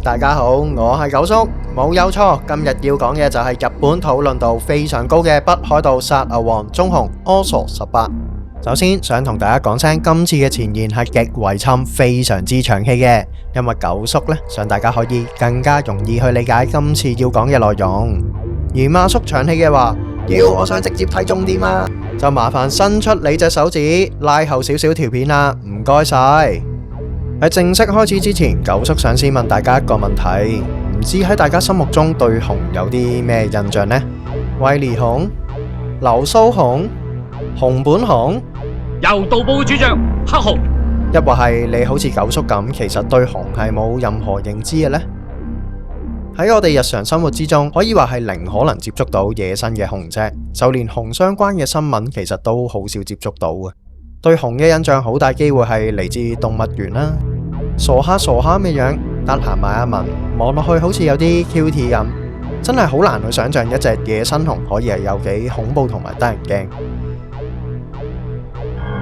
大家好，我係九叔，冇有錯。今日要講嘅就係日本討論度非常高嘅北海道殺牛王中熊OSO18。首先想同大家講聲，今次嘅前言係極為侵，非常之長氣嘅，因為九叔呢，想大家可以更加容易去理解今次要講嘅內容。而馬叔長氣嘅話，我想直接睇重點啊，就麻煩伸出你隻手指拉後少少條片啦，唔該晒。喺正式開始之前，九叔想先問大家一個問題，唔知喺大家心目中對熊有啲咩印象呢？威利熊、流蘇熊、熊本熊，由道部主將黑熊，抑或係你好似九叔咁，其實對熊係冇任何認知嘅呢？喺我哋日常生活之中，可以話係零可能接觸到野生嘅熊隻，就連熊相關嘅新聞其實都好少接觸到嘅。對熊嘅印象好大機會係嚟自動物園啦，傻下咁嘅樣，得閒埋一聞，望落去好似有啲 cute 咁，真係好難去想象一隻野生熊可以係有幾恐怖同埋得人驚。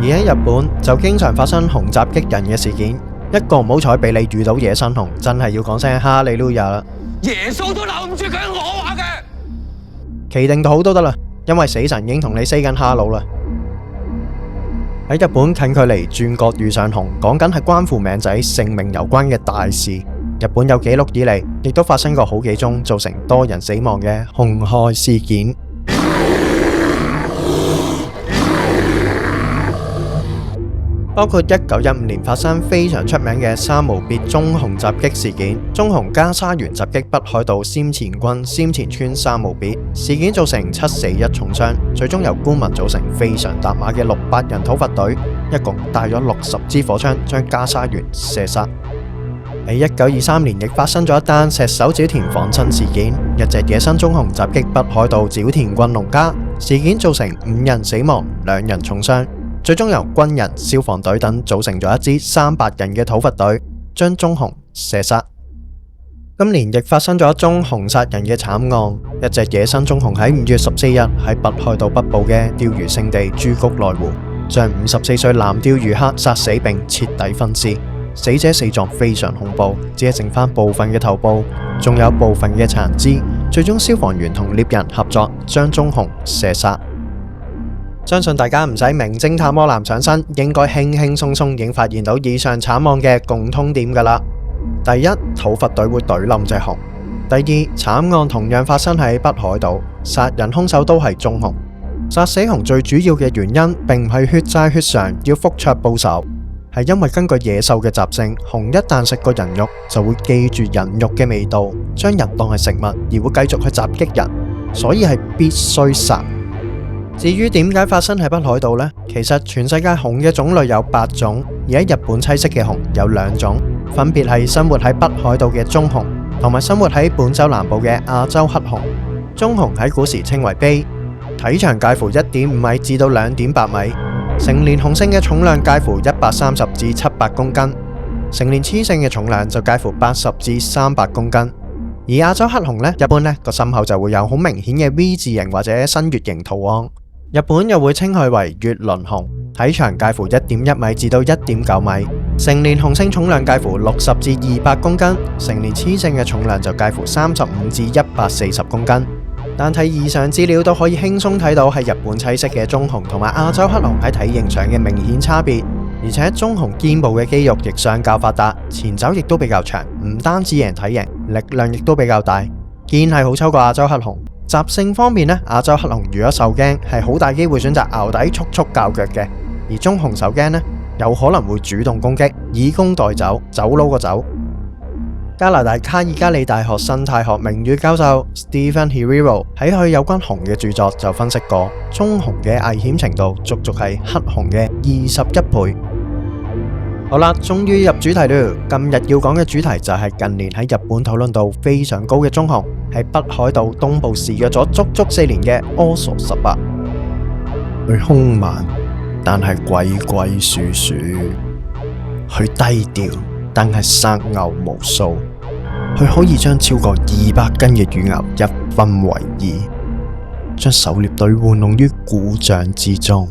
而喺日本就經常發生熊襲擊人嘅事件，一個唔好彩俾你遇到野生熊，真係要講聲哈利路亞啦！耶穌都留唔住佢，我話嘅。企定到好都得啦，因為死神已經同你 say 緊哈嘍啦。喺日本近距離轉角遇上熊，講緊係關乎命仔性命有關嘅大事。日本有紀錄以嚟，亦都發生過好幾宗造成多人死亡嘅熊害事件。包括1915年發生非常出名嘅三無別棕熊襲擊事件，棕熊加沙原襲擊北海道釧前郡釧前村三無別事件，造成7死1重傷，最終由官民組成非常搭馬嘅600人討伐隊，一共帶咗60支火槍將加沙原射殺。喺1923年亦發生咗一單石手沼田仿親事件，一隻野生棕熊襲擊北海道沼田郡農家，事件造成5人死亡2人重傷，最終由軍人、消防隊等組成咗一支300人嘅討伐隊，將棕熊射殺。今年亦發生咗一宗熊殺人嘅慘案，一隻野生棕熊喺5月14日喺北海道北部嘅釣魚勝地珠谷內湖，將54歲男釣魚客殺死並徹底分屍，死者死狀非常恐怖，只係剩翻部分嘅頭部，仲有部分嘅殘肢。最終消防員同獵人合作將棕熊射殺。相信大家唔使名偵探柯南上身，應該輕輕鬆鬆已經發現到以上慘案嘅共通點㗎啦。第一，討伐隊會懟冧隻熊；第二，慘案同樣發生喺北海道，殺人兇手都係棕熊。殺死熊最主要嘅原因並唔係血債血償要復仇報仇，係因為根據野獸嘅習性，熊一旦食過人肉就會記住人肉嘅味道，將人當係食物，而會繼續去襲擊人，所以係必須殺。至於點解發生喺北海道呢？其實全世界熊嘅種類有8種，而喺日本棲息嘅熊有2種，分別係生活喺北海道嘅棕熊，同埋生活喺本州南部嘅亞洲黑熊。棕熊喺古時稱為貂，體長介乎1.5米至到2.8米，成年雄性嘅重量介乎130至700公斤，成年雌性嘅重量就介乎80至300公斤。而亞洲黑熊呢，一般呢個心口就會有好明顯嘅 V 字形或者新月形圖案。日本又會稱佢為月輪熊，體長介乎1.1米至到1.9米，成年雄性重量介乎60至200公斤，成年雌性嘅重量就介乎35至140公斤。但睇以上資料都可以輕鬆睇到喺日本棲息嘅棕熊同埋亞洲黑熊喺體型上嘅明顯差別，而且棕熊肩部嘅肌肉亦相較發達，前爪亦都比較長，唔單止贏體型，力量亦都比較大，肩係好抽過亞洲黑熊。習性方面呢，亞洲黑熊如果受驚係好大機會選擇淆底速速較腳嘅，而棕熊受驚呢，有可能會主動攻擊，以攻代走，走佬個走。加拿大卡爾加里大學生態學名譽教授 Stephen Herrero 喺佢有關熊嘅著作就分析過，棕熊嘅危險程度足足係黑熊嘅21倍。好啦，終於入主題了。今日要講嘅主題就係近年喺日本討論度非常高嘅棕熊，喺北海道東部肆虐咗足足4年嘅OSO18。佢兇猛，但係鬼鬼祟祟；佢低調，但係殺牛無數。佢可以將超過200斤嘅乳牛一分為二，將狩獵隊玩弄於股掌之中。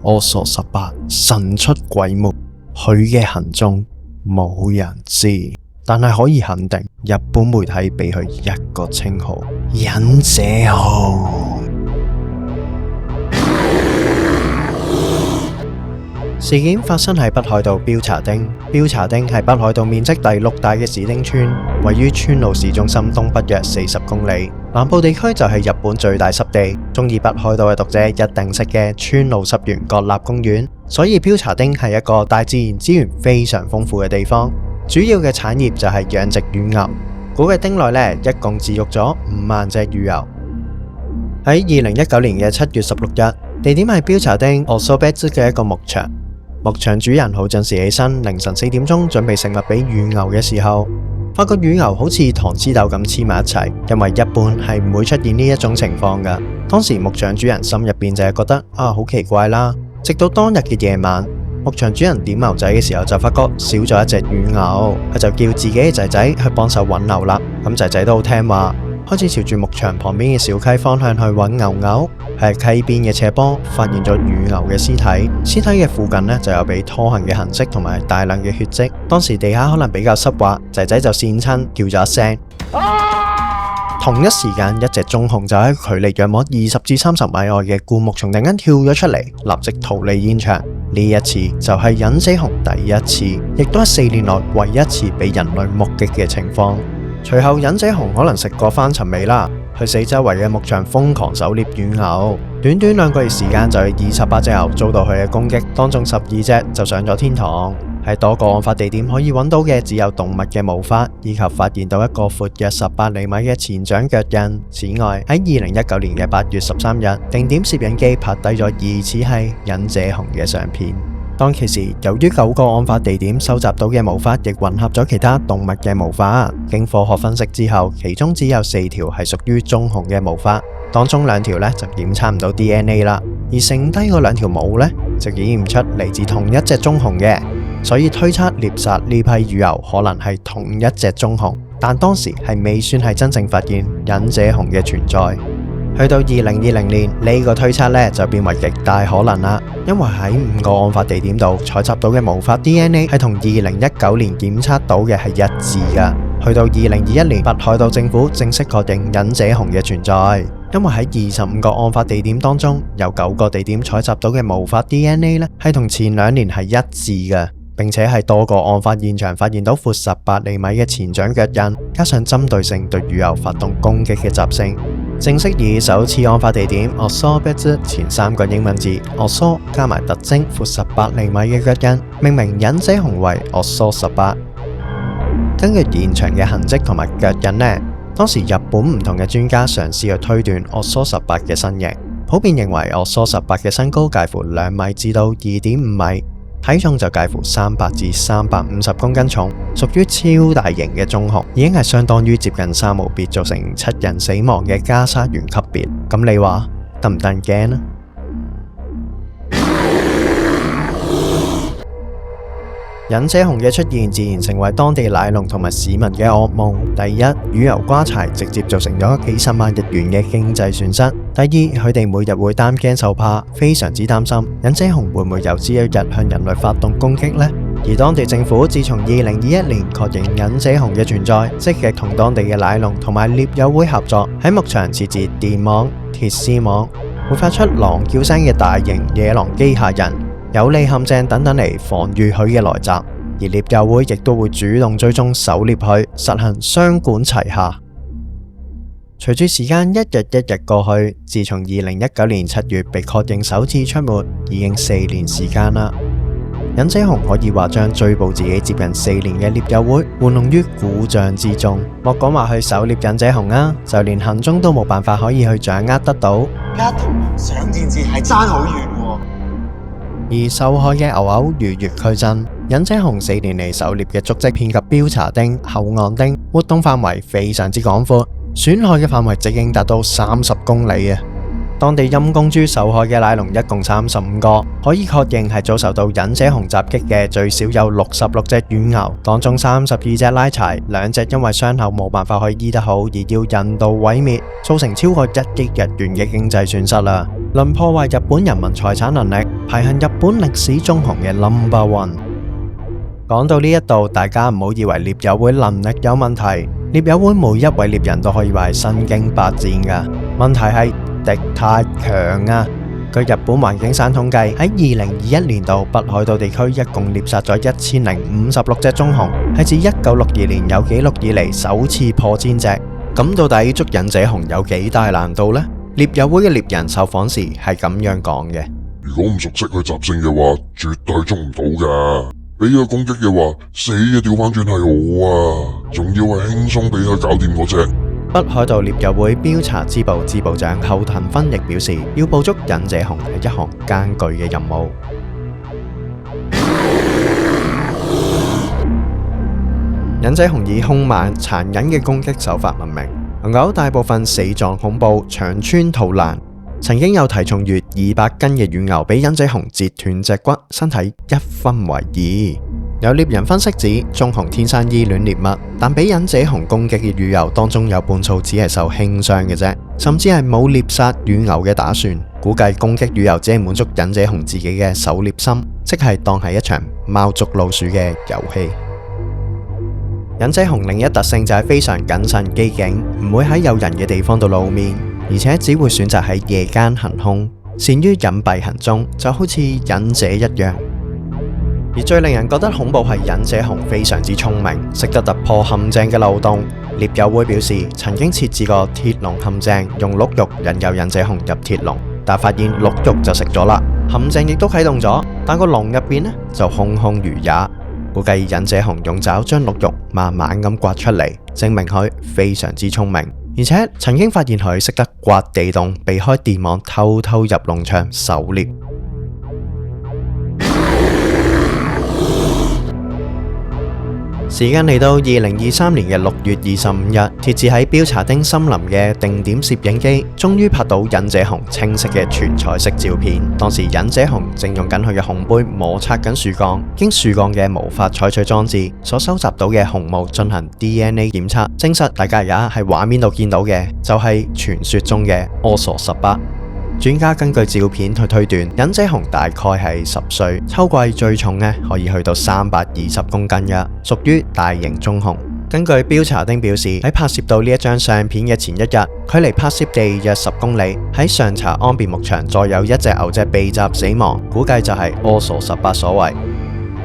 OSO18神出鬼沒。佢嘅行蹤冇人知，但係可以肯定，日本媒體俾佢一個稱號：忍者熊。事件發生喺北海道標茶町。標茶町係北海道面積第6大嘅市町村，位於川路市中心東北約40公里。南部地區就係日本最大濕地，中意北海道嘅讀者一定識嘅川路濕原國立公園。所以標茶町係一個大自然資源非常豐富嘅地方，主要嘅產業就係養殖乳牛。估計町內一共飼育咗5萬隻乳牛。喺2019年嘅7月16日，地點係標茶町オソベツ嘅一個牧場。牧場主人好準時起身，凌晨4點鐘準備食物俾乳牛嘅時候，發覺乳牛好似糖黐豆咁黐埋一齊，因為一般係唔會出現呢一種情況㗎。當時牧場主人心入邊就係覺得好奇怪啦。直到當日嘅夜晚，牧場主人點牛仔嘅時候就發覺少咗一隻乳牛，佢就叫自己嘅仔仔去幫手揾牛啦。咁仔仔都好聽話，開始朝住牧場旁邊嘅小溪方向去揾牛牛。喺溪邊嘅斜坡發現咗乳牛嘅屍體，屍體嘅附近就有被拖行嘅痕跡同埋大量嘅血跡。當時地下可能比較濕滑，仔仔就跣親叫咗一聲。同一時間，一隻棕熊就喺距離約莫20至30米外嘅灌木叢突然間跳咗出嚟，立即逃離現場。呢一次就係忍者熊第一次，亦都係4年內唯一一次俾人類目擊嘅情況。隨後忍者熊可能食過翻尋味啦，去四周圍嘅牧場瘋狂狩獵乳牛，短短2個月時間就有28隻牛遭到佢嘅攻擊，當中12隻就上咗天堂。喺多個案發地點可以揾到嘅只有動物嘅毛髮，以及發現到一個闊約18厘米嘅前掌腳印。此外，喺2019年嘅8月13日，定點攝影機拍低咗疑似係忍者熊嘅相片。當其時，由於9個案發地點收集到嘅毛髮亦混合咗其他動物嘅毛髮，經科學分析之後，其中只有4條係屬於棕熊嘅毛髮，當中2條就檢測唔到 DNA 啦，而剩低嗰2條毛就檢驗出嚟自同一隻棕熊嘅，所以推測獵殺呢批乳牛可能係同一隻棕熊，但當時係未算係真正發現忍者熊嘅存在。去到2020年，呢個推測就變為極大可能啦，因為喺5個案發地點度採集到嘅毛髮 DNA 係同2019年檢測到嘅係一致㗎。去到2021年，北海道政府正式確認忍者熊嘅存在，因為喺25個案發地點當中，有9個地點採集到嘅毛髮 DNA 係同前2年係一致嘅，並且係多個案發現場發現到闊18厘米嘅前掌腳印，加上針對性對乳牛發動攻擊嘅習性。正式以首次案發地點オソベツ前3個英文字オソ加埋特徵闊18厘米嘅腳印，命名忍者熊為オソ18。根據現場嘅痕跡同埋腳印當時日本唔同嘅專家嘗試去推斷オソ18嘅身形，普遍認為オソ18嘅身高介乎2米至到2.5米。體重就介乎300至350公斤重，屬於超大型嘅棕熊，已經係相當於接近三毛別造成7人死亡嘅加沙園級別。咁你話得唔得人驚呢？忍者熊嘅出現自然成為當地奶農同埋市民嘅噩夢。第一，乳牛瓜柴直接造成咗幾10萬日元嘅經濟損失。第二，佢哋每日會擔驚受怕，非常之擔心忍者熊會唔會有朝一日向人類發動攻擊呢？而當地政府自從2021年確認忍者熊嘅存在，積極同當地嘅奶農同埋獵友會合作，喺牧場設置電網、鐵絲網，會發出狼叫聲嘅大型野狼機械人、有利陷阱等等嚟防禦佢嘅來襲。而獵友會亦都會主動追蹤狩獵佢，實行雙管齊下。隨住時間一日一日過去，自從2019年7月被確認首次出沒，已經4年時間啦。忍者熊可以話將追捕自己接近4年嘅獵友會玩弄於股掌之中。莫講話去狩獵忍者熊啊，就連行蹤都冇辦法可以去掌握得到。一同上電視係爭好遠喎。而受害嘅牛牛與日俱增，忍者熊4年嚟狩獵嘅足跡遍及標茶町、厚岸町，活動範圍非常之廣闊，損害嘅範圍直徑達到30公里啊！當地陰公豬受害嘅奶農一共35個，可以確認係遭受到忍者熊襲擊嘅最少有66隻乳牛，當中32隻拉柴，2隻因為傷口冇辦法可以醫得好而要人道毀滅，造成超過1億日元嘅經濟損失啦。論破壞日本人民財產能力，排行日本歷史棕熊嘅No.1。講到呢一度，大家唔好以為獵友會能力有問題，獵友會每一位獵人都可以話係身經百戰噶。問題係敵太強啊！據日本環境省統計，喺2021年度北海道地區一共獵殺咗1056隻棕熊，係自1962年有紀錄以嚟首次破千隻。咁到底捉忍者熊有幾大難度呢？獵友會嘅獵人受訪時係咁樣講嘅：如果唔熟悉佢習性嘅話，絕對捉唔到噶。俾佢攻擊嘅話，死嘅調翻轉係我啊！仲要係輕鬆俾佢搞掂嗰隻。北海道獵友會標查支部支部長後藤芬亦表示，要捕捉忍者熊係一項艱巨嘅任務。忍者熊以兇猛殘忍嘅攻擊手法聞名，能夠大部分死狀恐怖，腸穿肚爛。曾經有體重逾200斤嘅乳牛俾忍者熊截斷脊骨，身體一分為二。有獵人分析指，棕熊天生依戀獵物，但俾忍者熊攻擊嘅乳牛當中有半數只係受輕傷嘅啫，甚至係冇獵殺乳牛嘅打算。估計攻擊乳牛只係滿足忍者熊自己嘅狩獵心，即係當係一場貓捉老鼠嘅遊戲。忍者熊另一特性就係非常謹慎機警，唔會喺有人嘅地方度露面，而且只會選擇喺夜間行兇，善於隱蔽行蹤，就好似忍者一樣。而最令人覺得恐怖係忍者熊非常之聰明，識得突破陷阱嘅漏洞。獵友會表示，曾經設置過鐵籠陷阱，用鹿肉引誘忍者熊入鐵籠，但發現鹿肉就食咗啦。陷阱亦都啟動咗，但個籠入邊就空空如也。估計忍者熊用爪將鹿肉慢慢咁刮出嚟，證明佢非常之聰明，而且曾經發現佢識得刮地洞，避開電網，偷偷入農場狩獵。時間嚟到2023年嘅6月25日，設置喺標查丁森林嘅定點攝影機，終於拍到忍者熊清晰嘅全彩色照片。當時忍者熊正用緊佢嘅熊背摩擦緊樹幹，經樹幹嘅毛髮採取裝置所收集到嘅熊毛進行 DNA 檢測，證實大家而家喺畫面度見到嘅就係傳說中嘅柯索18。專家根據照片去推斷，忍者熊大概係10歲，秋季最重可以去到320公斤嘅，屬於大型棕熊。根據標查丁表示，喺拍攝到呢一張相片嘅前一日，距離拍攝地約10公里，喺上茶安別牧場再有一隻牛隻被襲死亡，估計就係柯索18所為。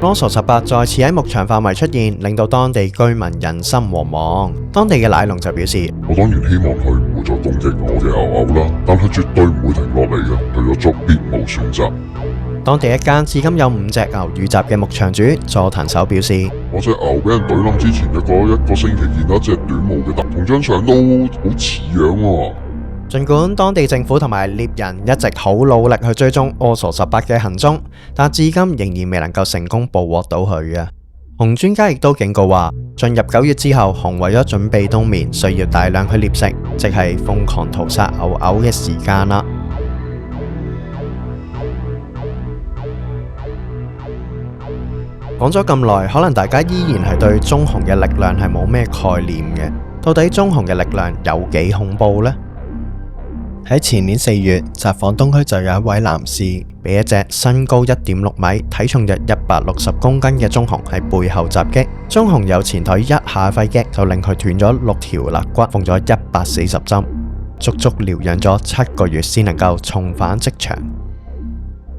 柯索18再次喺牧場範圍出現，令到當地居民人心惶惶。當地嘅奶農就表示：我當然希望佢唔會再攻擊我嘅牛牛啦，但係絕對唔會停落嚟嘅，除咗捉別無選擇。當地一間至今有5隻牛遇襲嘅牧場主佐藤守表示：我隻牛俾人懟冧之前一個星期見到一隻短毛嘅特，同張相都好似樣喎。儘管當地政府同埋獵人一直好努力去追蹤柯索18嘅行蹤，但至今仍然未能夠成功捕獲到佢嘅。熊專家亦都警告話，進入9月之後，熊為咗準備冬眠，需要大量去獵食，即係瘋狂屠殺牛牛嘅時間啦。講咗咁耐，可能大家依然係對棕熊嘅力量係冇咩概念嘅。到底棕熊嘅力量有幾恐怖呢？喺前年4月，札幌東區就有一位男士被一隻身高1.6米、體重約160公斤嘅棕熊喺背後襲擊。棕熊由前腿一下揮擊就令佢斷咗6條肋骨，縫咗140針，足足療養咗7個月先能夠重返職場。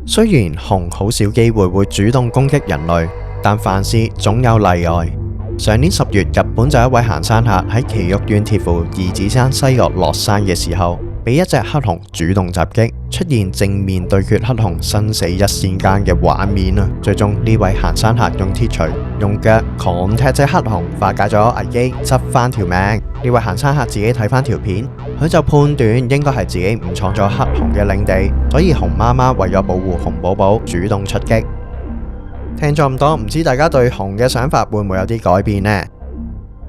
雖然熊好少機會會主動攻擊人類，但凡事總有例外。上年10月，日本就有一位行山客喺埼玉縣鐵府二子山西岳落山嘅時候，被一隻黑熊主動襲擊，出現正面對決黑熊生死一線間嘅畫面啊！最終呢位行山客用鐵錘、用腳狂踢隻黑熊，化解咗危機，執翻條命。呢位行山客自己睇翻條片，佢就判斷應該係自己誤闖咗黑熊嘅領地，所以熊媽媽為咗保護熊寶寶，主動出擊。聽咗咁多，唔知大家對熊嘅想法會唔會有啲改變呢？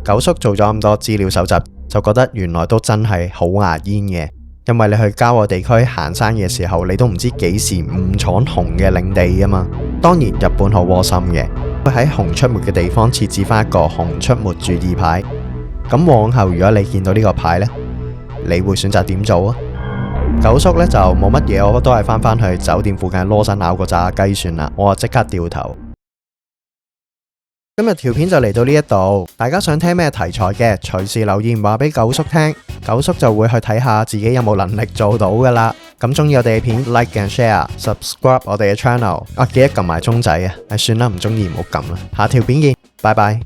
九叔做咗咁多資料搜集，就覺得原來都真係好牙煙嘅，因為你去郊外地區行山嘅時候，你都唔知幾時誤闖熊嘅領地㗎嘛。當然日本好窩心嘅，會喺熊出沒嘅地方設置翻一個熊出沒注意牌。咁往後如果你見到呢個牌呢，你會選擇點做啊？九叔呢就冇乜嘢，我都係翻去酒店附近羅森咬個炸雞算啦，我即刻掉頭。今日條片就嚟到呢一度，大家想聽咩題材嘅，隨時留言話俾九叔聽，九叔就會去睇下自己有冇能力做到噶啦。咁中意我哋嘅片 ，like and share，subscribe 我哋嘅 channel，記得撳埋鐘仔啊！算啦，唔中意唔好撳啦。下條片見，拜拜。